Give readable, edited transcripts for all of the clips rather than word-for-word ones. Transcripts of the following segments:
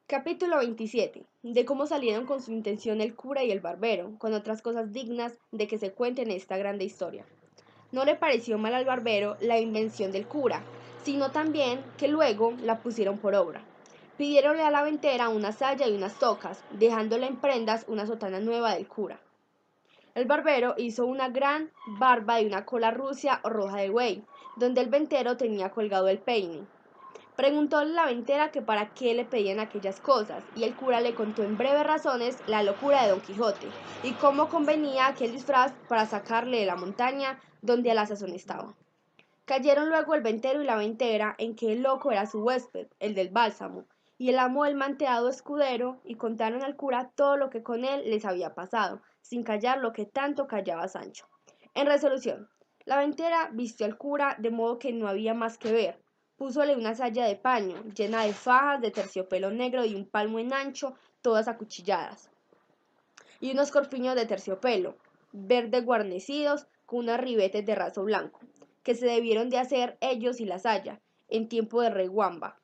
Capítulo 27. De cómo salieron con su intención el cura y el barbero, con otras cosas dignas de que se cuenten en esta grande historia. No le pareció mal al barbero la invención del cura, sino también que luego la pusieron por obra. Pidiéronle a la ventera una saya y unas tocas, dejándole en prendas una sotana nueva del cura. El barbero hizo una gran barba y una cola rucia o roja de buey, donde el ventero tenía colgado el peine. Preguntóle la ventera que para qué le pedían aquellas cosas, y el cura le contó en breves razones la locura de Don Quijote, y cómo convenía aquel disfraz para sacarle de la montaña donde a la sazón estaba. Cayeron luego el ventero y la ventera en que el loco era su huésped, el del bálsamo, y el amo del manteado escudero, y contaron al cura todo lo que con él les había pasado, sin callar lo que tanto callaba Sancho. En resolución, la ventera vistió al cura de modo que no había más que ver. Púsole una saya de paño, llena de fajas, de terciopelo negro y un palmo en ancho, todas acuchilladas, y unos corpiños de terciopelo, verde guarnecidos, con unos ribetes de raso blanco, que se debieron de hacer ellos y la saya, en tiempo de rey Wamba.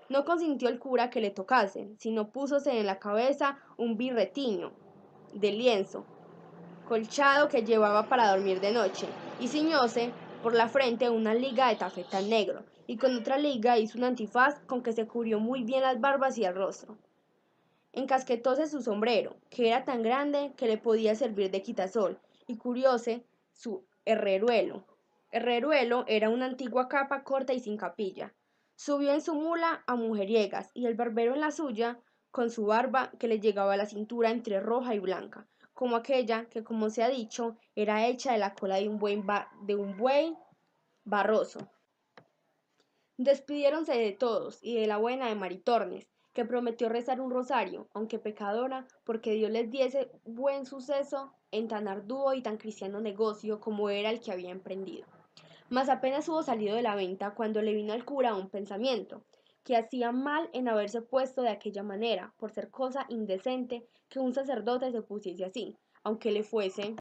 No consintió el cura que le tocasen, sino púsose en la cabeza un birretiño de lienzo, colchado que llevaba para dormir de noche, y ciñóse por la frente una liga de tafetán negro, y con otra liga hizo un antifaz con que se cubrió muy bien las barbas y el rostro. Encasquetóse su sombrero, que era tan grande que le podía servir de quitasol, y curióse su herreruelo. Herreruelo era una antigua capa corta y sin capilla. Subió en su mula a mujeriegas, y el barbero en la suya, con su barba que le llegaba a la cintura entre roja y blanca, como aquella que, como se ha dicho, era hecha de la cola de un buey barroso. Despidiéronse de todos y de la buena de Maritornes, que prometió rezar un rosario, aunque pecadora, porque Dios les diese buen suceso en tan arduo y tan cristiano negocio como era el que había emprendido. Mas apenas hubo salido de la venta cuando le vino al cura un pensamiento, que hacía mal en haberse puesto de aquella manera, por ser cosa indecente que un sacerdote se pusiese así, aunque le fuese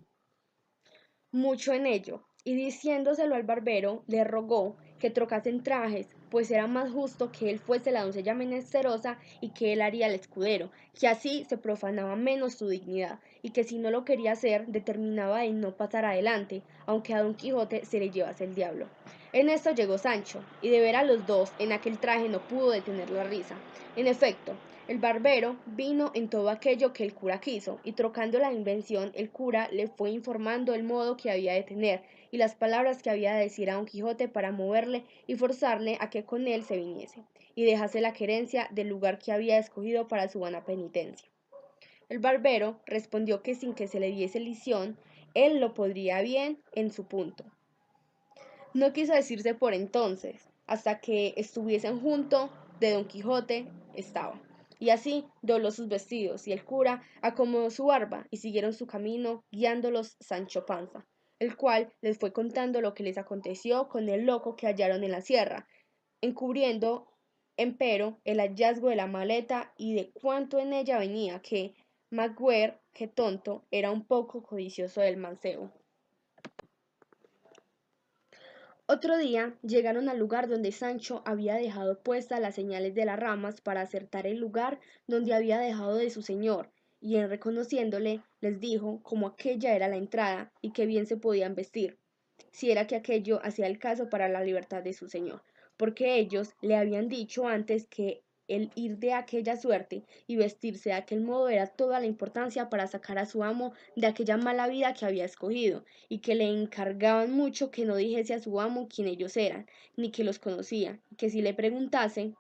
mucho en ello, y diciéndoselo al barbero, le rogó que trocasen trajes, pues era más justo que él fuese la doncella menesterosa y que él haría el escudero, que así se profanaba menos su dignidad, y que si no lo quería hacer, determinaba en no pasar adelante, aunque a Don Quijote se le llevase el diablo. En esto llegó Sancho, y de ver a los dos en aquel traje no pudo detener la risa. En efecto, el barbero vino en todo aquello que el cura quiso, y trocando la invención, el cura le fue informando el modo que había de tener, y las palabras que había de decir a Don Quijote para moverle y forzarle a que con él se viniese, y dejase la querencia del lugar que había escogido para su vana penitencia. El barbero respondió que sin que se le diese lición, él lo podría bien en su punto. No quiso decirse por entonces, hasta que estuviesen junto de Don Quijote estaba. Y así dobló sus vestidos, y el cura acomodó su barba, y siguieron su camino, guiándolos Sancho Panza, el cual les fue contando lo que les aconteció con el loco que hallaron en la sierra, encubriendo, empero, el hallazgo de la maleta y de cuánto en ella venía, que Magüer, que tonto, era un poco codicioso del mancebo. Otro día llegaron al lugar donde Sancho había dejado puestas las señales de las ramas para acertar el lugar donde había dejado de su señor, y en reconociéndole les dijo como aquella era la entrada y que bien se podían vestir, si era que aquello hacía el caso para la libertad de su señor, porque ellos le habían dicho antes que el ir de aquella suerte y vestirse de aquel modo era toda la importancia para sacar a su amo de aquella mala vida que había escogido, y que le encargaban mucho que no dijese a su amo quién ellos eran, ni que los conocía, y que si le preguntasen,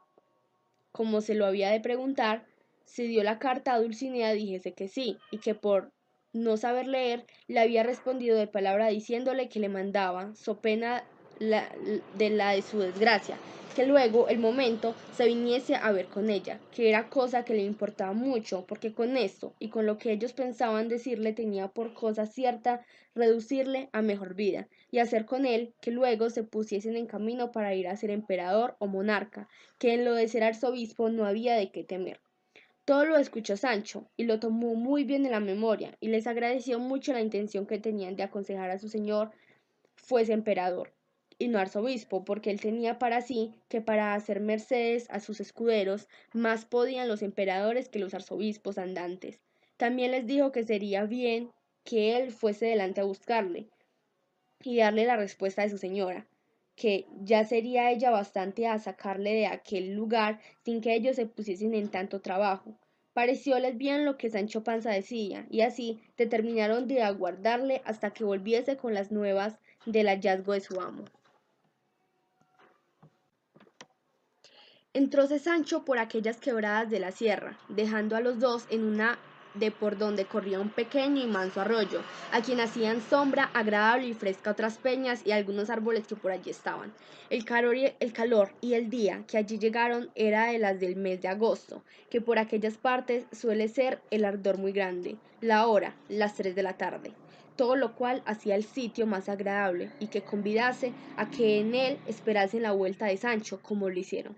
como se lo había de preguntar, si dio la carta a Dulcinea dijese que sí, y que por no saber leer le había respondido de palabra diciéndole que le mandaba, so pena de su desgracia, que luego el momento se viniese a ver con ella, que era cosa que le importaba mucho, porque con esto y con lo que ellos pensaban decirle tenía por cosa cierta reducirle a mejor vida, y hacer con él que luego se pusiesen en camino para ir a ser emperador o monarca, que en lo de ser arzobispo no había de qué temer. Todo lo escuchó Sancho, y lo tomó muy bien en la memoria, y les agradeció mucho la intención que tenían de aconsejar a su señor fuese emperador. y no arzobispo, porque él tenía para sí que para hacer mercedes a sus escuderos más podían los emperadores que los arzobispos andantes. También les dijo que sería bien que él fuese delante a buscarle y darle la respuesta de su señora, que ya sería ella bastante a sacarle de aquel lugar sin que ellos se pusiesen en tanto trabajo. Parecióles bien lo que Sancho Panza decía, y así determinaron de aguardarle hasta que volviese con las nuevas del hallazgo de su amo. Entróse Sancho por aquellas quebradas de la sierra, dejando a los dos en una de por donde corría un pequeño y manso arroyo, a quien hacían sombra agradable y fresca otras peñas y algunos árboles que por allí estaban. El calor y el día que allí llegaron era de las del mes de agosto, que por aquellas partes suele ser el ardor muy grande, la hora, las 3 de la tarde. Todo lo cual hacía el sitio más agradable y que convidase a que en él esperasen la vuelta de Sancho, como lo hicieron.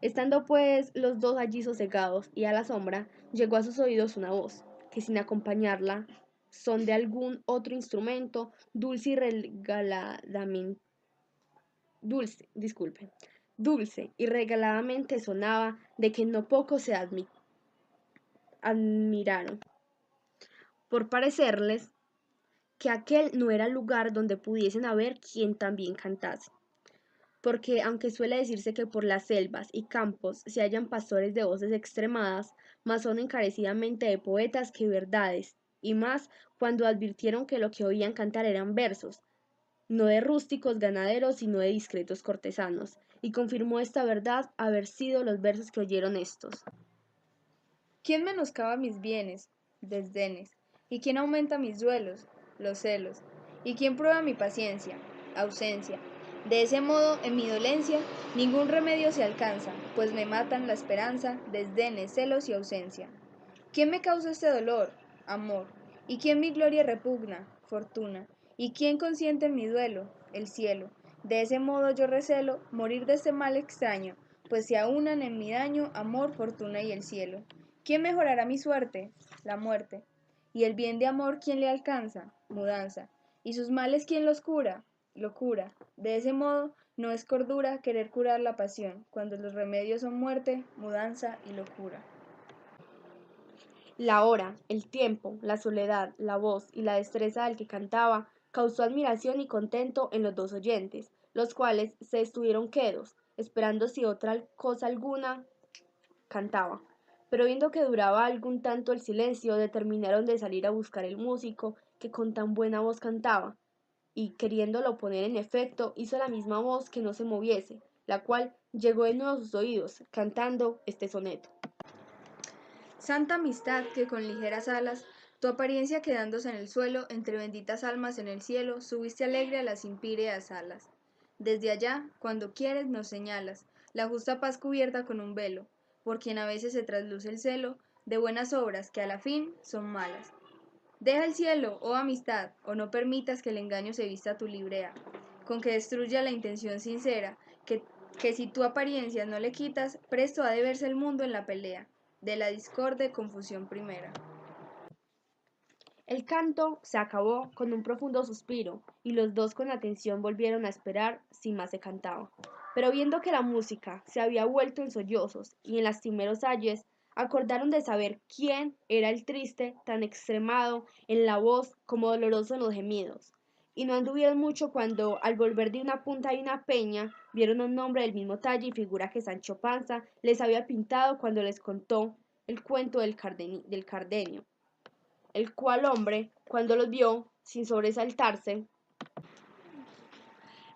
Estando pues los dos allí sosegados y a la sombra, llegó a sus oídos una voz, que sin acompañarla son de algún otro instrumento, dulce y regaladamente sonaba, de que no poco se admiraron, por parecerles que aquel no era lugar donde pudiesen haber quien también cantase. Porque aunque suele decirse que por las selvas y campos se hallan pastores de voces extremadas, más son encarecidamente de poetas que verdades, y más cuando advirtieron que lo que oían cantar eran versos, no de rústicos ganaderos, sino de discretos cortesanos, y confirmó esta verdad haber sido los versos que oyeron estos. ¿Quién menoscaba mis bienes, desdenes? ¿Y quién aumenta mis duelos, los celos? ¿Y quién prueba mi paciencia, ausencia? De ese modo, en mi dolencia, ningún remedio se alcanza, pues me matan la esperanza, desdenes, celos y ausencia. ¿Quién me causa este dolor? Amor. ¿Y quién mi gloria repugna? Fortuna. ¿Y quién consiente en mi duelo? El cielo. De ese modo yo recelo morir de este mal extraño, pues se aunan en mi daño amor, fortuna y el cielo. ¿Quién mejorará mi suerte? La muerte. ¿Y el bien de amor quién le alcanza? Mudanza. ¿Y sus males quién los cura? Locura. De ese modo no es cordura querer curar la pasión, cuando los remedios son muerte, mudanza y locura. La hora, el tiempo, la soledad, la voz y la destreza del que cantaba causó admiración y contento en los dos oyentes, los cuales se estuvieron quedos, esperando si otra cosa alguna cantaba. Pero viendo que duraba algún tanto el silencio, determinaron de salir a buscar el músico que con tan buena voz cantaba, y queriéndolo poner en efecto, hizo la misma voz que no se moviese, la cual llegó de nuevo a sus oídos, cantando este soneto. Santa amistad que con ligeras alas, tu apariencia quedándose en el suelo, entre benditas almas en el cielo, subiste alegre a las impíreas alas. Desde allá, cuando quieres, nos señalas la justa paz cubierta con un velo, por quien a veces se trasluce el celo de buenas obras que a la fin son malas. Deja el cielo, oh amistad, o no permitas que el engaño se vista tu librea, con que destruya la intención sincera, que si tu apariencia no le quitas, presto ha de verse el mundo en la pelea de la discorde confusión primera. El canto se acabó con un profundo suspiro, y los dos con atención volvieron a esperar si más se cantaba. Pero viendo que la música se había vuelto en sollozos y en lastimeros ayes, acordaron de saber quién era el triste, tan extremado en la voz como doloroso en los gemidos. Y no anduvieron mucho cuando, al volver de una punta de una peña, vieron un hombre del mismo talle y figura que Sancho Panza les había pintado cuando les contó el cuento del Cardenio, el cual hombre, cuando los vio, sin sobresaltarse,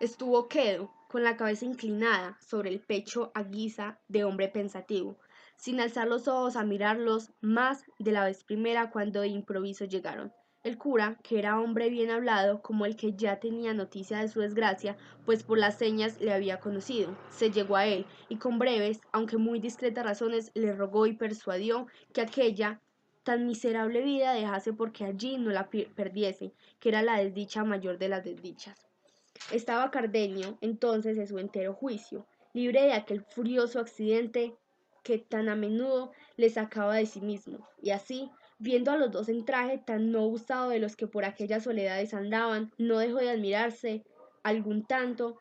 estuvo quedo, con la cabeza inclinada sobre el pecho a guisa de hombre pensativo, sin alzar los ojos a mirarlos más de la vez primera cuando de improviso llegaron. El cura, que era hombre bien hablado, como el que ya tenía noticia de su desgracia, pues por las señas le había conocido, se llegó a él, y con breves, aunque muy discretas razones, le rogó y persuadió que aquella tan miserable vida dejase porque allí no la perdiese, que era la desdicha mayor de las desdichas. Estaba Cardenio entonces en su entero juicio, libre de aquel furioso accidente que tan a menudo le sacaba de sí mismo, y así, viendo a los dos en traje tan no usado de los que por aquellas soledades andaban, no dejó de admirarse algún tanto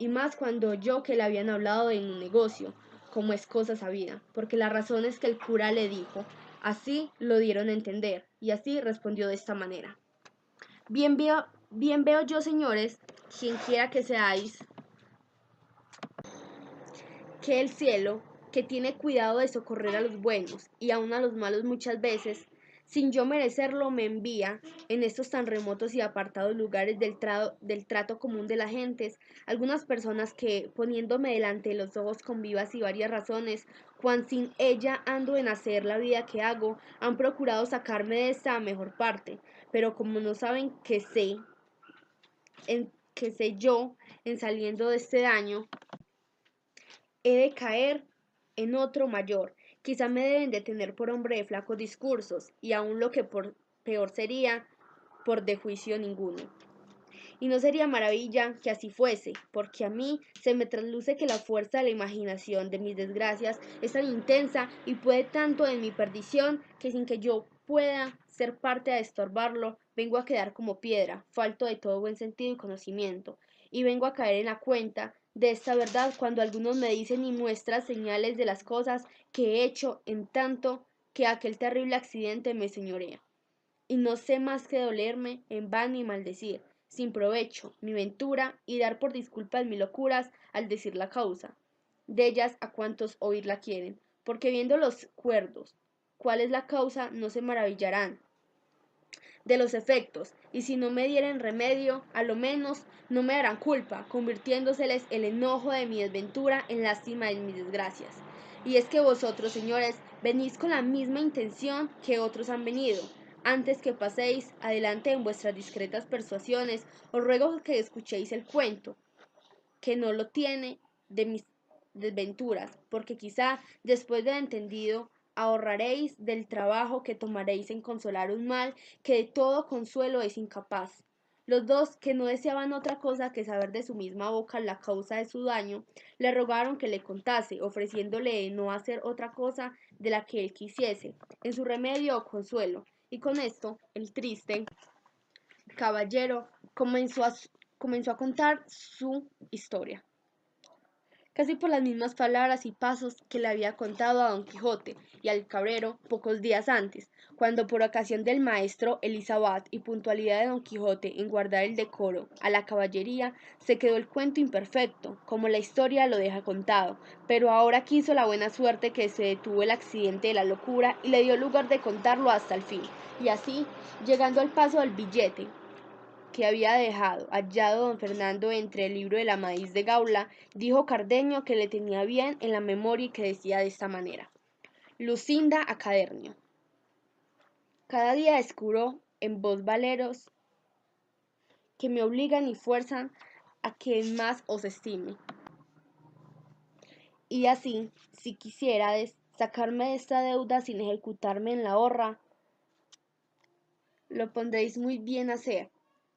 y más cuando oyó que le habían hablado de un negocio, como es cosa sabida, porque la razón es que el cura le dijo, así lo dieron a entender, y así respondió de esta manera. Bien veo yo, señores, quien quiera que seáis, que el cielo, que tiene cuidado de socorrer a los buenos y aun a los malos muchas veces, sin yo merecerlo, me envía en estos tan remotos y apartados lugares del trato común de las gentes, algunas personas que, poniéndome delante de los ojos con vivas y varias razones, cuan sin ella ando en hacer la vida que hago, han procurado sacarme de esta mejor parte, pero como no saben que sé yo en saliendo de este daño, he de caer en otro mayor. Quizá me deben de tener por hombre de flacos discursos, y aun lo que peor sería, por de juicio ninguno. Y no sería maravilla que así fuese, porque a mí se me trasluce que la fuerza de la imaginación de mis desgracias es tan intensa y puede tanto en mi perdición que sin que yo pueda ser parte a estorbarlo, vengo a quedar como piedra, falto de todo buen sentido y conocimiento, y vengo a caer en la cuenta de esta verdad cuando algunos me dicen y muestran señales de las cosas que he hecho en tanto que aquel terrible accidente me señorea. Y no sé más que dolerme en vano y maldecir, sin provecho, mi ventura y dar por disculpas mis locuras al decir la causa de ellas a cuantos oírla quieren, porque viendo los cuerdos cuál es la causa no se maravillarán de los efectos, y si no me dieren remedio, a lo menos no me darán culpa, convirtiéndoseles el enojo de mi desventura en lástima de mis desgracias. Y es que vosotros, señores, venís con la misma intención que otros han venido. Antes que paséis adelante en vuestras discretas persuasiones, os ruego que escuchéis el cuento, que no lo tiene de mis desventuras, porque quizá después de entendido ahorraréis del trabajo que tomaréis en consolar un mal que de todo consuelo es incapaz. Los dos, que no deseaban otra cosa que saber de su misma boca la causa de su daño, le rogaron que le contase, ofreciéndole no hacer otra cosa de la que él quisiese, en su remedio o consuelo. Y con esto, el triste caballero comenzó a contar su historia, casi por las mismas palabras y pasos que le había contado a don Quijote y al cabrero pocos días antes, cuando por ocasión del maestro Elisabat y puntualidad de don Quijote en guardar el decoro a la caballería, se quedó el cuento imperfecto, como la historia lo deja contado, pero ahora quiso la buena suerte que se detuvo el accidente de la locura y le dio lugar de contarlo hasta el fin, y así, llegando al paso del billete que había dejado hallado don Fernando entre el libro de la Maíz de Gaula, dijo Cardenio que le tenía bien en la memoria y que decía de esta manera: Lucinda a Cadernio. Cada día descubro en vos valeros que me obligan y fuerzan a que más os estime. Y así, si quisiérades sacarme de esta deuda sin ejecutarme en la horra, lo pondréis muy bien a hacer.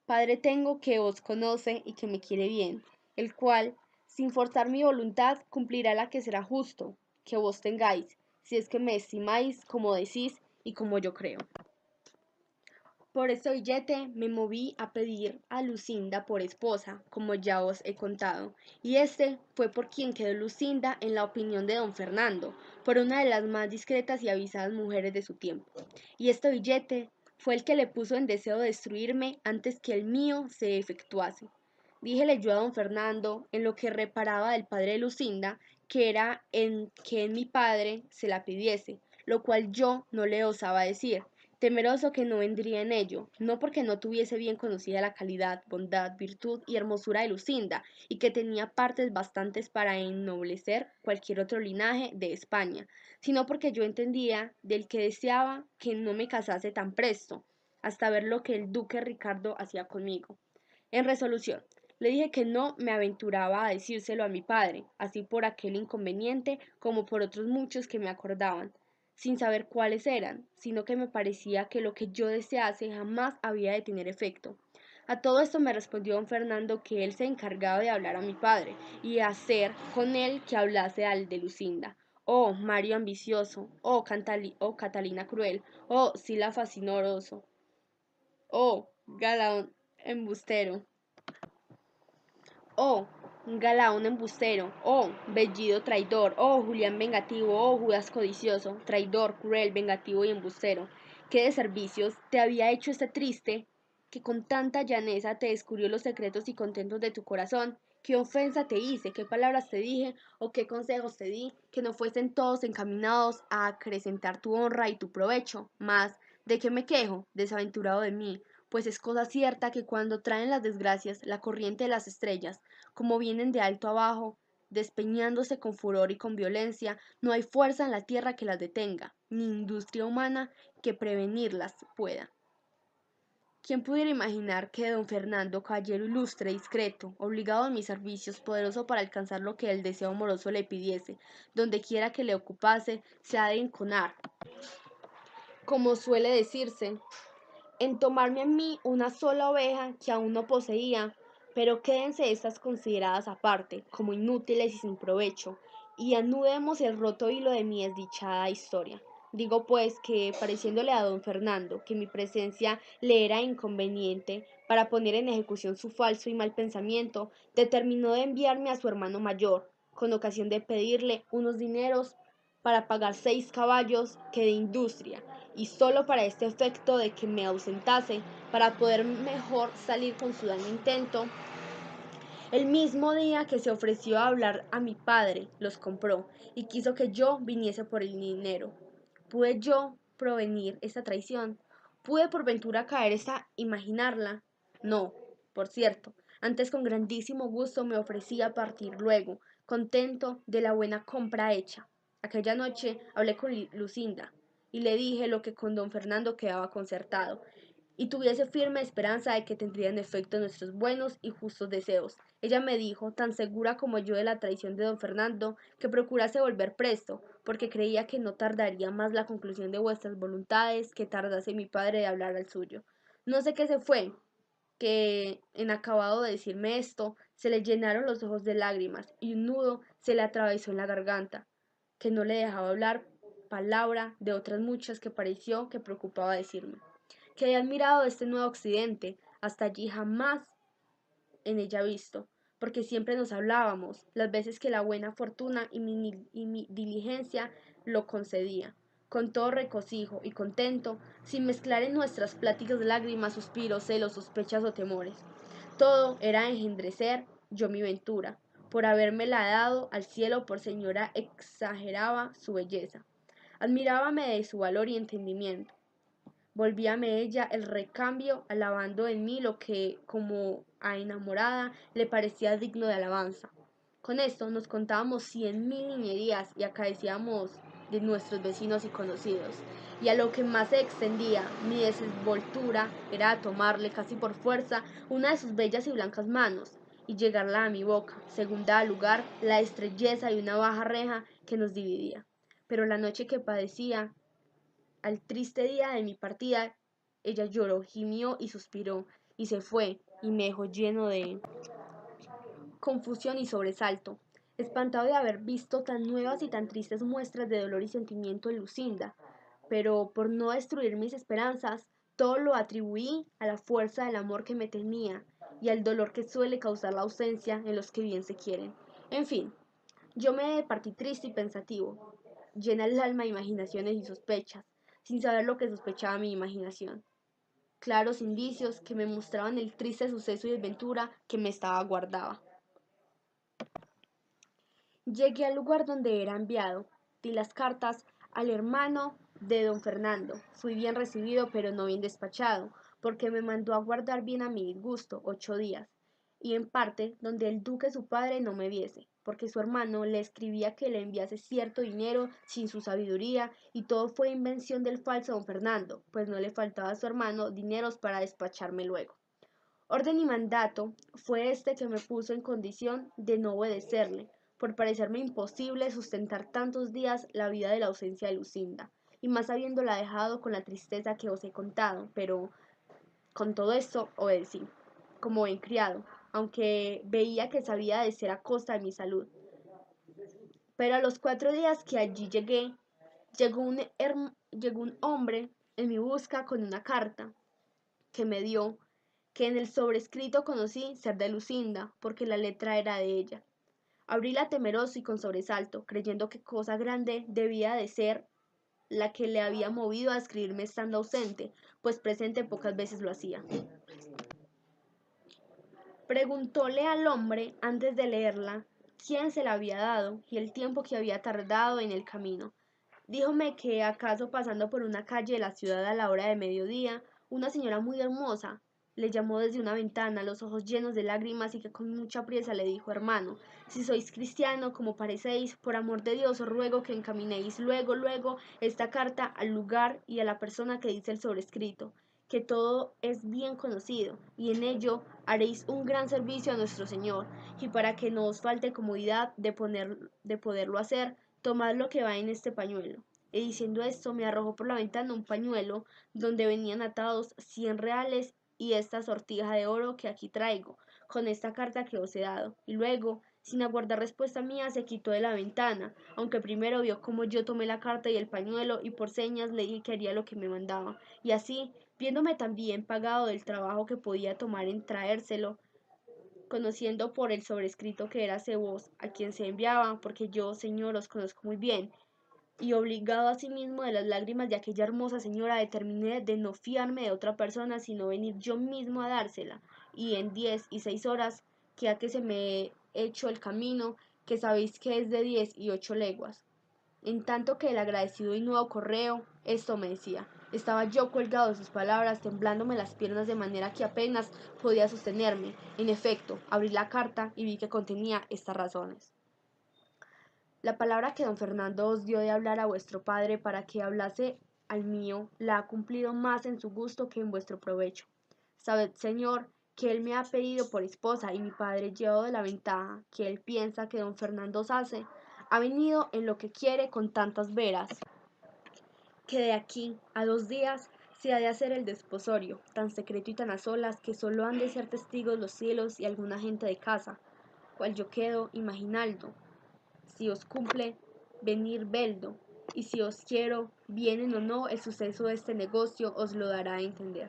Padre tengo que os conoce y que me quiere bien, el cual, sin forzar mi voluntad, cumplirá la que será justo que vos tengáis, si es que me estimáis como decís y como yo creo. Por este billete me moví a pedir a Lucinda por esposa, como ya os he contado, y este fue por quien quedó Lucinda en la opinión de don Fernando, por una de las más discretas y avisadas mujeres de su tiempo. Y este billete fue el que le puso en deseo de destruirme antes que el mío se efectuase. Díjele yo a don Fernando, en lo que reparaba del padre de Lucinda, que era en que en mi padre se la pidiese, lo cual yo no le osaba decir, temeroso que no vendría en ello, no porque no tuviese bien conocida la calidad, bondad, virtud y hermosura de Lucinda, y que tenía partes bastantes para ennoblecer cualquier otro linaje de España, sino porque yo entendía del que deseaba que no me casase tan presto, hasta ver lo que el duque Ricardo hacía conmigo. En resolución, le dije que no me aventuraba a decírselo a mi padre, así por aquel inconveniente como por otros muchos que me acordaban, sin saber cuáles eran, sino que me parecía que lo que yo desease jamás había de tener efecto. A todo esto me respondió don Fernando que él se encargaba de hablar a mi padre y hacer con él que hablase al de Lucinda. Oh, Mario ambicioso, oh, Catalina cruel, oh, Sila fascinoroso, oh, Galaón embustero, oh, Galaón embustero, oh Bellido traidor, oh Julián vengativo, oh Judas codicioso, traidor, cruel, vengativo y embustero. ¿Qué de servicios te había hecho este triste, que con tanta llaneza te descubrió los secretos y contentos de tu corazón? ¿Qué ofensa te hice, qué palabras te dije o qué consejos te di, que no fuesen todos encaminados a acrecentar tu honra y tu provecho? Mas, ¿de qué me quejo, desaventurado de mí? Pues es cosa cierta que cuando traen las desgracias la corriente de las estrellas, como vienen de alto abajo, despeñándose con furor y con violencia, no hay fuerza en la tierra que las detenga, ni industria humana que prevenirlas pueda. ¿Quién pudiera imaginar que don Fernando, caballero ilustre, discreto, obligado a mis servicios, poderoso para alcanzar lo que el deseo amoroso le pidiese, donde quiera que le ocupase, se ha de enconar, como suele decirse, en tomarme a mí una sola oveja que aún no poseía, pero quédense estas consideradas aparte, como inútiles y sin provecho, y anudemos el roto hilo de mi desdichada historia. Digo pues que, pareciéndole a don Fernando que mi presencia le era inconveniente para poner en ejecución su falso y mal pensamiento, determinó de enviarme a su hermano mayor, con ocasión de pedirle unos dineros para pagar 6 caballos que de industria, y solo para este efecto de que me ausentase, para poder mejor salir con su daño intento. El mismo día que se ofreció a hablar a mi padre, los compró y quiso que yo viniese por el dinero. ¿Pude yo provenir esta traición? ¿Pude por ventura caer esta imaginarla? No, por cierto, antes con grandísimo gusto me ofrecía partir luego, contento de la buena compra hecha. Aquella noche hablé con Lucinda y le dije lo que con don Fernando quedaba concertado, y tuviese firme esperanza de que tendrían efecto nuestros buenos y justos deseos. Ella me dijo, tan segura como yo de la traición de don Fernando, que procurase volver presto, porque creía que no tardaría más la conclusión de vuestras voluntades que tardase mi padre de hablar al suyo. No sé qué se fue, que en acabado de decirme esto, se le llenaron los ojos de lágrimas y un nudo se le atravesó en la garganta, que no le dejaba hablar palabra de otras muchas que pareció que preocupaba decirme. Quedé admirado de este nuevo accidente, hasta allí jamás en ella visto, porque siempre nos hablábamos, las veces que la buena fortuna y mi diligencia lo concedía, con todo regocijo y contento, sin mezclar en nuestras pláticas lágrimas, suspiros, celos, sospechas o temores. Todo era engendrecer yo mi ventura, por habérmela dado al cielo por señora exageraba su belleza. Admirábame de su valor y entendimiento. Volvíame ella el recambio, alabando en mí lo que, como a enamorada, le parecía digno de alabanza. Con esto nos contábamos 100.000 niñerías y acaecíamos de nuestros vecinos y conocidos. Y a lo que más se extendía mi desenvoltura era a tomarle casi por fuerza una de sus bellas y blancas manos y llegarla a mi boca, según daba lugar la estrelleza de una baja reja que nos dividía. Pero la noche que padecía, al triste día de mi partida, ella lloró, gimió y suspiró, y se fue, y me dejó lleno de confusión y sobresalto, espantado de haber visto tan nuevas y tan tristes muestras de dolor y sentimiento en Lucinda, pero por no destruir mis esperanzas, todo lo atribuí a la fuerza del amor que me tenía y al dolor que suele causar la ausencia en los que bien se quieren. En fin, yo me partí triste y pensativo, llena el alma de imaginaciones y sospechas, sin saber lo que sospechaba mi imaginación. Claros indicios que me mostraban el triste suceso y desventura que me estaba aguardaba. Llegué al lugar donde era enviado, di las cartas al hermano de don Fernando. Fui bien recibido, pero no bien despachado, porque me mandó a guardar bien a mi disgusto 8 días, y en parte donde el duque su padre no me viese, porque su hermano le escribía que le enviase cierto dinero sin su sabiduría, y todo fue invención del falso don Fernando, pues no le faltaba a su hermano dineros para despacharme luego. Orden y mandato fue este que me puso en condición de no obedecerle, por parecerme imposible sustentar tantos días la vida de la ausencia de Lucinda, y más habiéndola dejado con la tristeza que os he contado, pero con todo esto obedecí, como buen criado, aunque veía que sabía de ser a costa de mi salud. Pero a los 4 días que allí llegué, llegó un hombre en mi busca con una carta que me dio que en el sobrescrito conocí ser de Lucinda, porque la letra era de ella. Abríla temeroso y con sobresalto, creyendo que cosa grande debía de ser la que le había movido a escribirme estando ausente, pues presente pocas veces lo hacía. Preguntóle al hombre, antes de leerla, quién se la había dado y el tiempo que había tardado en el camino. Díjome que acaso pasando por una calle de la ciudad a la hora de mediodía, una señora muy hermosa le llamó desde una ventana, los ojos llenos de lágrimas, y que con mucha priesa le dijo: hermano, si sois cristiano como parecéis, por amor de Dios os ruego que encaminéis luego esta carta al lugar y a la persona que dice el sobrescrito, que todo es bien conocido, y en ello haréis un gran servicio a nuestro Señor, y para que no os falte comodidad de poderlo hacer, tomad lo que va en este pañuelo. Y diciendo esto, me arrojó por la ventana un pañuelo donde venían atados 100 reales y esta sortija de oro que aquí traigo, con esta carta que os he dado. Y luego, sin aguardar respuesta mía, se quitó de la ventana, aunque primero vio cómo yo tomé la carta y el pañuelo, y por señas le dije que haría lo que me mandaba. Y así, viéndome tan bien pagado del trabajo que podía tomar en traérselo, conociendo por el sobrescrito que era vos a quien se enviaba, porque yo, señor, os conozco muy bien, y obligado asimismo de las lágrimas de aquella hermosa señora, determiné de no fiarme de otra persona, sino venir yo mismo a dársela, y en 10 y 6 horas, que a que se me he hecho el camino, que sabéis que es de 10 y 8 leguas. En tanto que el agradecido y nuevo correo esto me decía, estaba yo colgado de sus palabras, temblándome las piernas de manera que apenas podía sostenerme. En efecto, abrí la carta y vi que contenía estas razones: la palabra que don Fernando os dio de hablar a vuestro padre para que hablase al mío, la ha cumplido más en su gusto que en vuestro provecho. Sabed, señor, que él me ha pedido por esposa, y mi padre, llevado de la ventaja que él piensa que don Fernando os hace, ha venido en lo que quiere con tantas veras, que de aquí a 2 días se ha de hacer el desposorio, tan secreto y tan a solas que solo han de ser testigos los cielos y alguna gente de casa, cual yo quedo imaginando. Si os cumple, venir veldo, y si os quiero, vienen o no, el suceso de este negocio os lo dará a entender.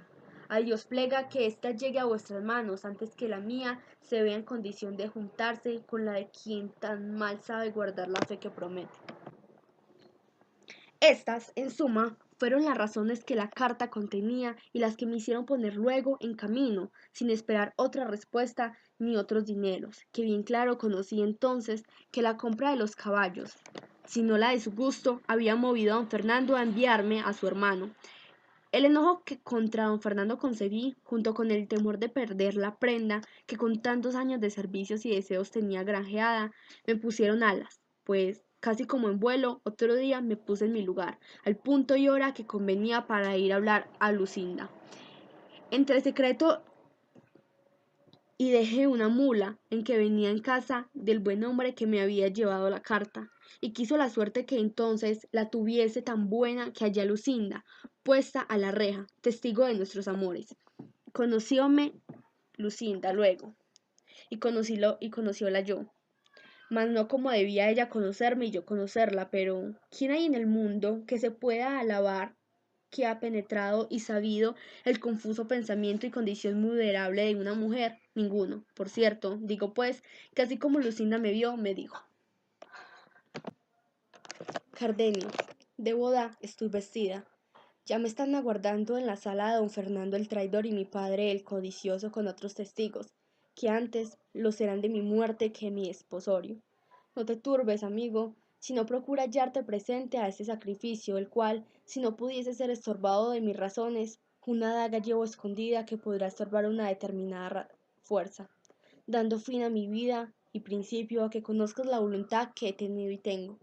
A Dios plega que ésta llegue a vuestras manos antes que la mía se vea en condición de juntarse con la de quien tan mal sabe guardar la fe que promete. Estas, en suma, fueron las razones que la carta contenía y las que me hicieron poner luego en camino, sin esperar otra respuesta ni otros dineros, que bien claro conocí entonces que la compra de los caballos, si no la de su gusto, había movido a don Fernando a enviarme a su hermano. El enojo que contra don Fernando concebí, junto con el temor de perder la prenda que con tantos años de servicios y deseos tenía granjeada, me pusieron alas, pues, casi como en vuelo, otro día me puse en mi lugar, al punto y hora que convenía para ir a hablar a Lucinda. Entre secreto y dejé una mula en que venía en casa del buen hombre que me había llevado la carta, y quiso la suerte que entonces la tuviese tan buena que hallé a Lucinda puesta a la reja, testigo de nuestros amores. Conocióme Lucinda luego, y conocióla yo, mas no como debía ella conocerme y yo conocerla. Pero ¿quién hay en el mundo que se pueda alabar que ha penetrado y sabido el confuso pensamiento y condición vulnerable de una mujer? Ninguno. Por cierto, digo pues, que así como Lucinda me vio, me dijo: Cardenio, de boda estoy vestida. Ya me están aguardando en la sala de don Fernando el traidor y mi padre el codicioso, con otros testigos, que antes lo serán de mi muerte que mi esposorio. No te turbes, amigo, sino procura hallarte presente a este sacrificio, el cual, si no pudiese ser estorbado de mis razones, una daga llevo escondida que podrá estorbar una determinada fuerza, dando fin a mi vida y principio a que conozcas la voluntad que he tenido y tengo.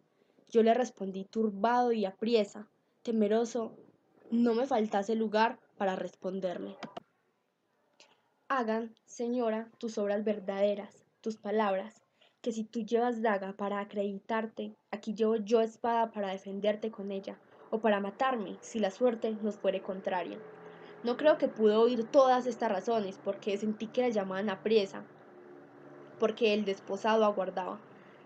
Yo le respondí turbado y apriesa, temeroso no me faltase lugar para responderle. Hagan, señora, tus obras verdaderas, tus palabras, que si tú llevas daga para acreditarte, aquí llevo yo espada para defenderte con ella, o para matarme, si la suerte nos fuere contraria. No creo que pude oír todas estas razones, porque sentí que la llamaban a priesa, porque el desposado aguardaba.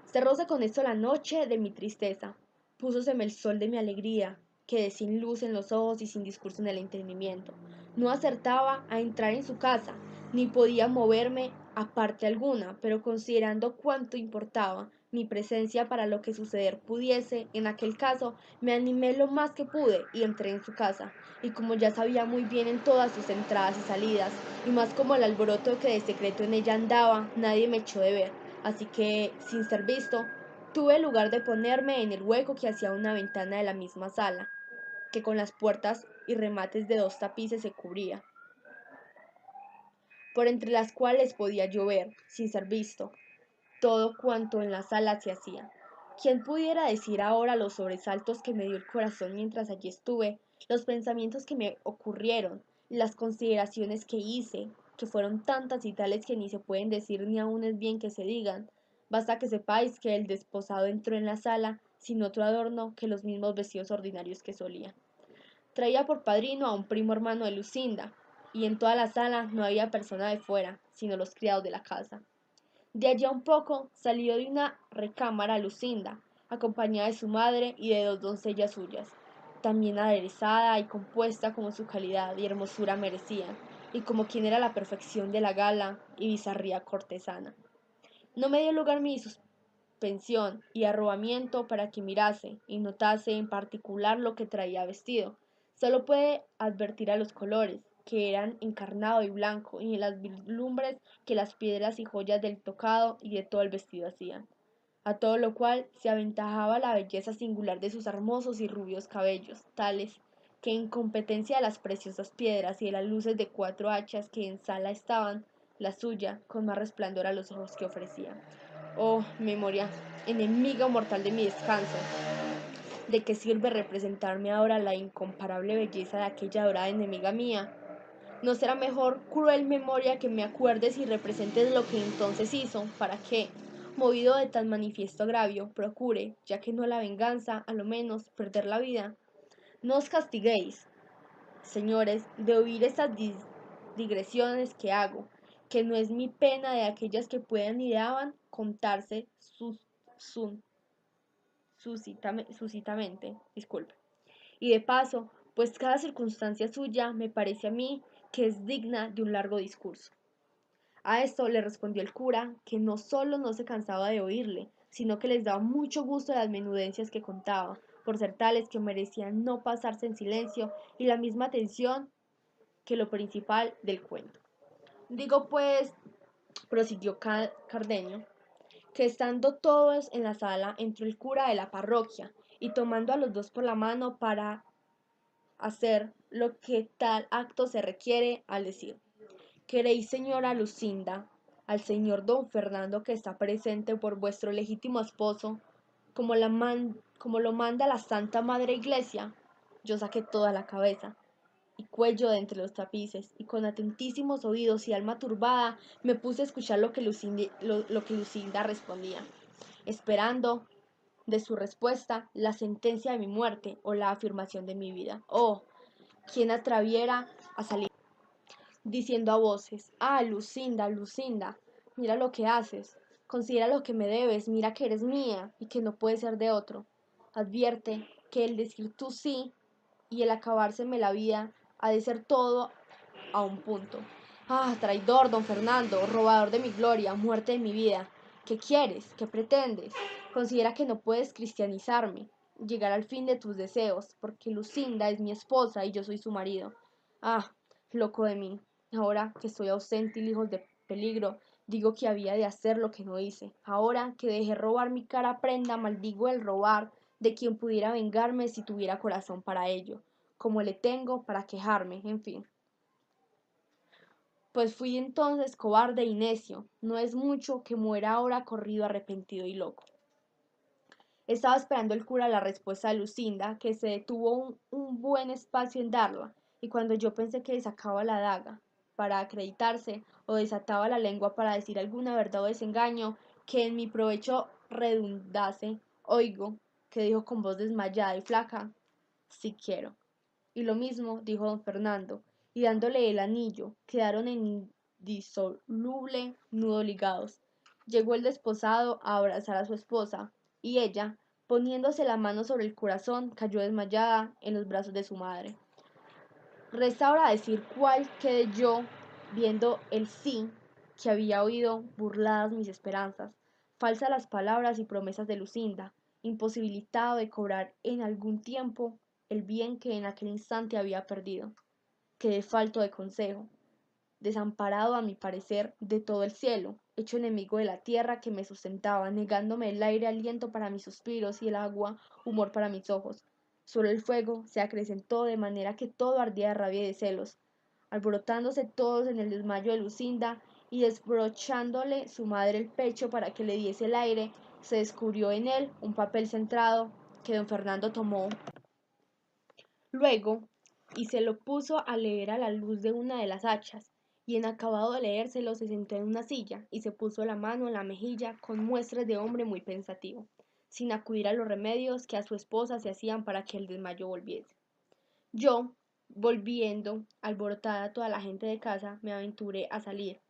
Cerróse con esto la noche de mi tristeza, púsoseme el sol de mi alegría, quedé sin luz en los ojos y sin discurso en el entendimiento. No acertaba a entrar en su casa, ni podía moverme a parte alguna, pero considerando cuánto importaba mi presencia para lo que suceder pudiese, en aquel caso me animé lo más que pude y entré en su casa, y como ya sabía muy bien en todas sus entradas y salidas, y más como el alboroto que de secreto en ella andaba, nadie me echó de ver, así que, sin ser visto, tuve lugar de ponerme en el hueco que hacía una ventana de la misma sala, que con las puertas y remates de 2 tapices se cubría, por entre las cuales podía yo ver, sin ser visto, todo cuanto en la sala se hacía. ¿Quién pudiera decir ahora los sobresaltos que me dio el corazón mientras allí estuve, los pensamientos que me ocurrieron, las consideraciones que hice, que fueron tantas y tales que ni se pueden decir ni aun es bien que se digan? Basta que sepáis que el desposado entró en la sala sin otro adorno que los mismos vestidos ordinarios que solía. Traía por padrino a un primo hermano de Lucinda, y en toda la sala no había persona de fuera, sino los criados de la casa. De allí a un poco salió de una recámara Lucinda, acompañada de su madre y de 2 doncellas suyas, también aderezada y compuesta como su calidad y hermosura merecían, y como quien era la perfección de la gala y bizarría cortesana. No me dio lugar mi suspensión y arrobamiento para que mirase y notase en particular lo que traía vestido. Solo puede advertir a los colores, que eran encarnado y blanco, y en las vislumbres que las piedras y joyas del tocado y de todo el vestido hacían. A todo lo cual se aventajaba la belleza singular de sus hermosos y rubios cabellos, tales que en competencia de las preciosas piedras y de las luces de 4 hachas que en sala estaban, la suya con más resplandor a los ojos que ofrecía. Oh, memoria, enemiga mortal de mi descanso, ¿de qué sirve representarme ahora la incomparable belleza de aquella dorada enemiga mía? ¿No será mejor, cruel memoria, que me acuerdes y representes lo que entonces hizo, para que, movido de tan manifiesto agravio, procure, ya que no la venganza, a lo menos, perder la vida? No os castiguéis, señores, de oír estas digresiones que hago, que no es mi pena de aquellas que puedan y deban contarse suscitamente, disculpe. Y de paso, pues cada circunstancia suya me parece a mí que es digna de un largo discurso. A esto le respondió el cura, que no solo no se cansaba de oírle, sino que les daba mucho gusto de las menudencias que contaba, por ser tales que merecían no pasarse en silencio y la misma atención que lo principal del cuento. Digo pues, prosiguió Cardenio, que estando todos en la sala entró el cura de la parroquia y tomando a los dos por la mano para hacer lo que tal acto se requiere, al decir: queréis, señora Lucinda, al señor don Fernando que está presente por vuestro legítimo esposo, como lo manda la Santa Madre Iglesia. Yo saqué toda la cabeza y cuello de entre los tapices, y con atentísimos oídos y alma turbada me puse a escuchar lo que Lucinda respondía, esperando de su respuesta la sentencia de mi muerte o la afirmación de mi vida. Oh, quién atreviera a salir diciendo a voces: ah, Lucinda, Lucinda, mira lo que haces, considera lo que me debes, mira que eres mía y que no puede ser de otro. Advierte que el decir tú sí y el acabárseme la vida ha de ser todo a un punto. Ah, traidor, don Fernando, robador de mi gloria, muerte de mi vida. ¿Qué quieres? ¿Qué pretendes? Considera que no puedes cristianizarme, llegar al fin de tus deseos, porque Lucinda es mi esposa y yo soy su marido. Ah, loco de mí, ahora que estoy ausente y lejos de peligro, digo que había de hacer lo que no hice. Ahora que dejé robar mi cara prenda, maldigo el robar de quien pudiera vengarme si tuviera corazón para ello, como le tengo para quejarme, en fin. Pues fui entonces cobarde y necio, no es mucho que muera ahora corrido, arrepentido y loco. Estaba esperando el cura la respuesta de Lucinda, que se detuvo un buen espacio en darla, y cuando yo pensé que le sacaba la daga para acreditarse, o desataba la lengua para decir alguna verdad o desengaño que en mi provecho redundase, oigo que dijo con voz desmayada y flaca: sí quiero. Y lo mismo dijo don Fernando, y dándole el anillo, quedaron en indisoluble nudo ligados. Llegó el desposado a abrazar a su esposa, y ella, poniéndose la mano sobre el corazón, cayó desmayada en los brazos de su madre. Resta ahora decir cuál quedé yo viendo el sí que había oído burladas mis esperanzas, falsas las palabras y promesas de Lucinda, imposibilitado de cobrar en algún tiempo el bien que en aquel instante había perdido. Quedé falto de consejo, desamparado a mi parecer de todo el cielo, hecho enemigo de la tierra que me sustentaba, negándome el aire aliento para mis suspiros y el agua humor para mis ojos. Solo el fuego se acrecentó de manera que todo ardía de rabia y de celos, alborotándose todos en el desmayo de Lucinda y desbrochándole su madre el pecho para que le diese el aire, se descubrió en él un papel centrado que don Fernando tomó luego y se lo puso a leer a la luz de una de las hachas, y en acabado de leérselo se sentó en una silla y se puso la mano en la mejilla con muestras de hombre muy pensativo, sin acudir a los remedios que a su esposa se hacían para que el desmayo volviese. Yo, volviendo, alborotada toda la gente de casa, me aventuré a salir,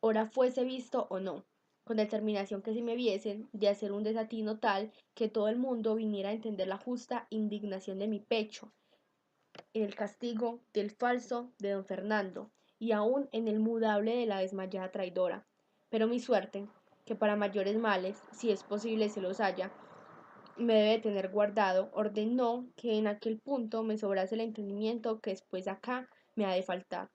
ora fuese visto o no, con determinación que si me viesen, de hacer un desatino tal que todo el mundo viniera a entender la justa indignación de mi pecho, en el castigo del falso de don Fernando, y aun en el mudable de la desmayada traidora. Pero mi suerte, que para mayores males, si es posible se los haya, me debe tener guardado, ordenó que en aquel punto me sobrase el entendimiento que después acá me ha de faltar.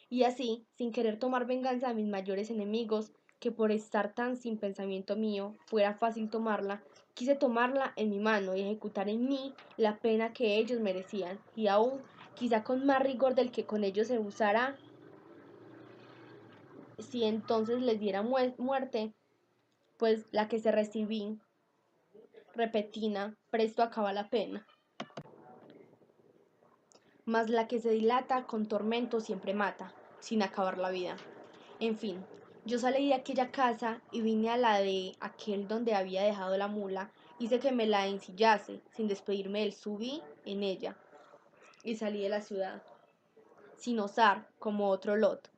Y así, sin querer tomar venganza de mis mayores enemigos, que por estar tan sin pensamiento mío fuera fácil tomarla, quise tomarla en mi mano y ejecutar en mí la pena que ellos merecían, y aún quizá con más rigor del que con ellos se usara, si entonces les diera muerte, pues la que se recibí, repentina, presto acaba la pena, mas la que se dilata con tormento siempre mata, sin acabar la vida. En fin, yo salí de aquella casa y vine a la de aquel donde había dejado la mula, hice que me la ensillase, sin despedirme del subí en ella, y salí de la ciudad, sin osar, como otro Lot,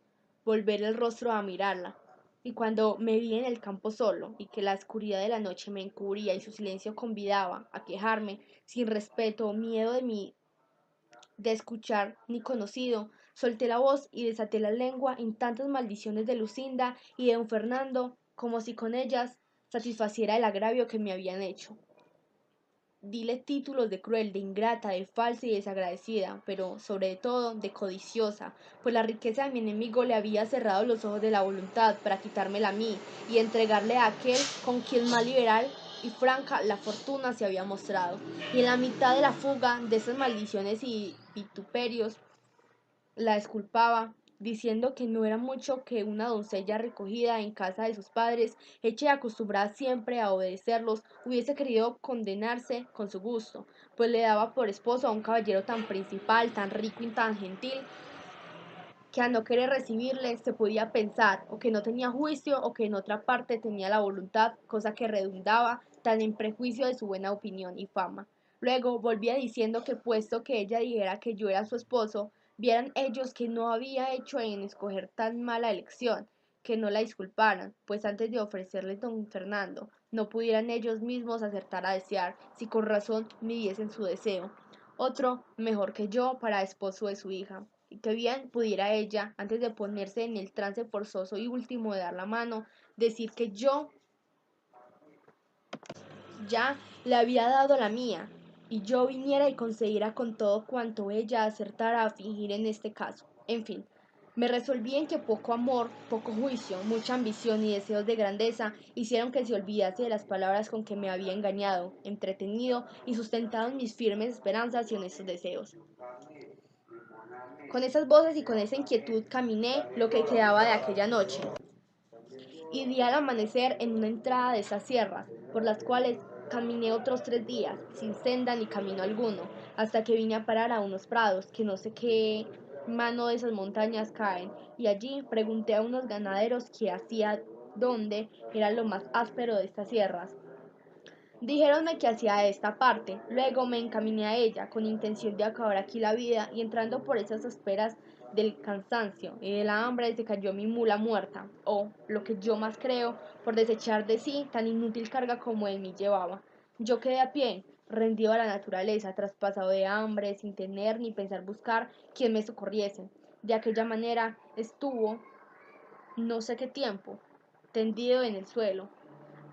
volver el rostro a mirarla. Y cuando me vi en el campo solo, y que la oscuridad de la noche me encubría y su silencio convidaba a quejarme, sin respeto o miedo de escuchar ni conocido, solté la voz y desaté la lengua en tantas maldiciones de Lucinda y de don Fernando, como si con ellas satisfaciera el agravio que me habían hecho. Dile títulos de cruel, de ingrata, de falsa y desagradecida, pero sobre todo de codiciosa, pues la riqueza de mi enemigo le había cerrado los ojos de la voluntad para quitármela a mí y entregarle a aquel con quien más liberal y franca la fortuna se había mostrado. Y en la mitad de la fuga de esas maldiciones y vituperios, la disculpaba, diciendo que no era mucho que una doncella recogida en casa de sus padres, hecha y acostumbrada siempre a obedecerlos, hubiese querido condenarse con su gusto, pues le daba por esposo a un caballero tan principal, tan rico y tan gentil, que a no querer recibirle se podía pensar o que no tenía juicio o que en otra parte tenía la voluntad, cosa que redundaba tan en prejuicio de su buena opinión y fama. Luego volvía diciendo que puesto que ella dijera que yo era su esposo, vieran ellos que no había hecho en escoger tan mala elección, que no la disculparan, pues antes de ofrecerles don Fernando, no pudieran ellos mismos acertar a desear, si con razón midiesen su deseo, otro mejor que yo para esposo de su hija, y que bien pudiera ella, antes de ponerse en el trance forzoso y último de dar la mano, decir que yo ya le había dado la mía, y yo viniera y concediera con todo cuanto ella acertara a fingir en este caso. En fin, me resolví en que poco amor, poco juicio, mucha ambición y deseos de grandeza hicieron que se olvidase de las palabras con que me había engañado, entretenido y sustentado en mis firmes esperanzas y honestos deseos. Con esas voces y con esa inquietud caminé lo que quedaba de aquella noche, y di al amanecer en una entrada de esas sierras, por las cuales caminé otros 3 días, sin senda ni camino alguno, hasta que vine a parar a unos prados, que no sé qué mano de esas montañas caen, y allí pregunté a unos ganaderos que hacía dónde era lo más áspero de estas sierras. Dijéronme que hacia esta parte, luego me encaminé a ella, con intención de acabar aquí la vida, y entrando por esas esperas del cansancio y de la hambre se cayó mi mula muerta, o, lo que yo más creo, por desechar de sí tan inútil carga como en mí llevaba. Yo quedé a pie, rendido a la naturaleza, traspasado de hambre, sin tener ni pensar buscar quien me socorriese. De aquella manera estuvo no sé qué tiempo, tendido en el suelo,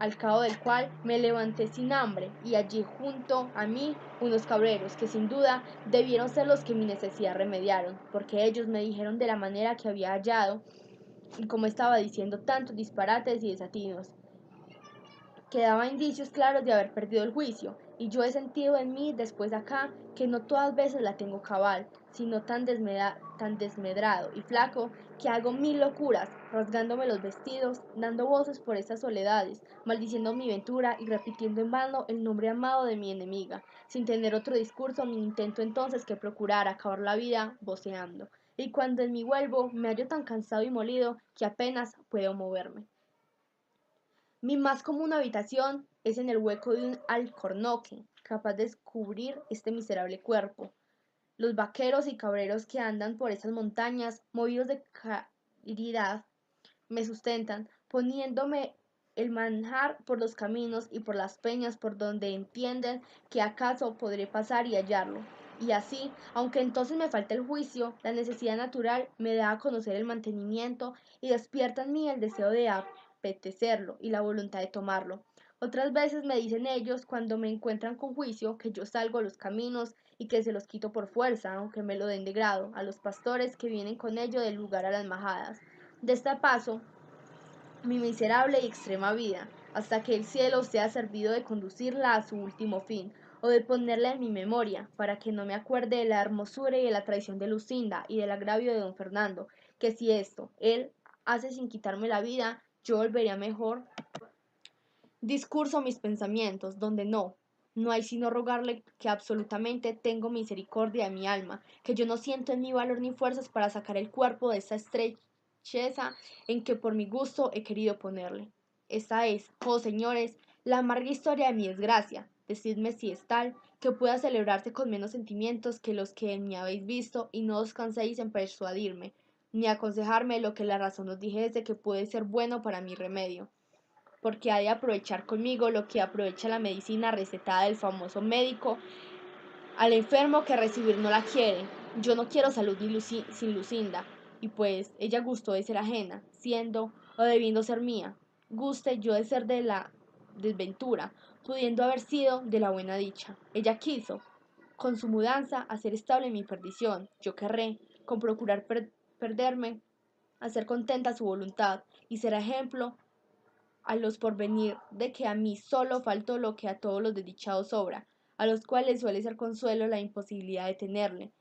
al cabo del cual me levanté sin hambre, y allí junto a mí unos cabreros, que sin duda debieron ser los que mi necesidad remediaron, porque ellos me dijeron de la manera que había hallado y como estaba diciendo tantos disparates y desatinos, que daba indicios claros de haber perdido el juicio, y yo he sentido en mí después acá que no todas veces la tengo cabal, sino tan desmedrado y flaco que hago mil locuras, rasgándome los vestidos, dando voces por estas soledades, maldiciendo mi ventura y repitiendo en vano el nombre amado de mi enemiga, sin tener otro discurso ni intento entonces que procurar acabar la vida voceando. Y cuando en mí vuelvo, me hallo tan cansado y molido que apenas puedo moverme. Mi más común habitación es en el hueco de un alcornoque, capaz de descubrir este miserable cuerpo. Los vaqueros y cabreros que andan por esas montañas, movidos de caridad, me sustentan, poniéndome el manjar por los caminos y por las peñas por donde entienden que acaso podré pasar y hallarlo. Y así, aunque entonces me falta el juicio, la necesidad natural me da a conocer el mantenimiento y despierta en mí el deseo de apetecerlo y la voluntad de tomarlo. Otras veces me dicen ellos, cuando me encuentran con juicio, que yo salgo a los caminos y que se los quito por fuerza, aunque me lo den de grado, a los pastores que vienen con ello del lugar a las majadas. De este paso, mi miserable y extrema vida, hasta que el cielo sea servido de conducirla a su último fin, o de ponerla en mi memoria, para que no me acuerde de la hermosura y de la traición de Lucinda y del agravio de don Fernando, que si esto él hace sin quitarme la vida, yo volvería mejor discurso mis pensamientos, donde no hay sino rogarle que absolutamente tengo misericordia de mi alma, que yo no siento en mí valor ni fuerzas para sacar el cuerpo de esta estrecheza en que por mi gusto he querido ponerle. Esta es, oh señores, la amarga historia de mi desgracia. Decidme si es tal, que pueda celebrarse con menos sentimientos que los que en mí habéis visto, y no os canséis en persuadirme, ni aconsejarme lo que la razón os dijese que puede ser bueno para mi remedio, porque ha de aprovechar conmigo lo que aprovecha la medicina recetada del famoso médico al enfermo que recibir no la quiere. Yo no quiero salud ni sin Lucinda, y pues ella gustó de ser ajena, siendo o debiendo ser mía. Guste yo de ser de la desventura, pudiendo haber sido de la buena dicha. Ella quiso, con su mudanza, hacer estable mi perdición. Yo querré, con procurar perderme, hacer contenta su voluntad, y ser ejemplo a los porvenir de que a mí solo faltó lo que a todos los desdichados sobra, a los cuales suele ser consuelo la imposibilidad de tenerle,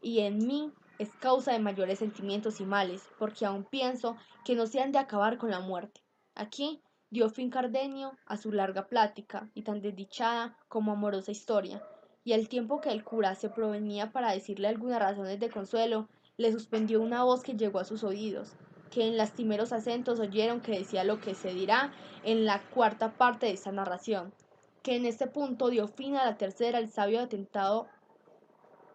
y en mí es causa de mayores sentimientos y males, porque aún pienso que no se han de acabar con la muerte. Aquí dio fin Cardenio a su larga plática, y tan desdichada como amorosa historia, y al tiempo que el cura se provenía para decirle algunas razones de consuelo, le suspendió una voz que llegó a sus oídos, que en lastimeros acentos oyeron que decía lo que se dirá en la cuarta parte de esta narración, que en este punto dio fin a la tercera el sabio atentado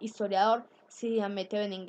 historiador Sir Hamete Benengeli.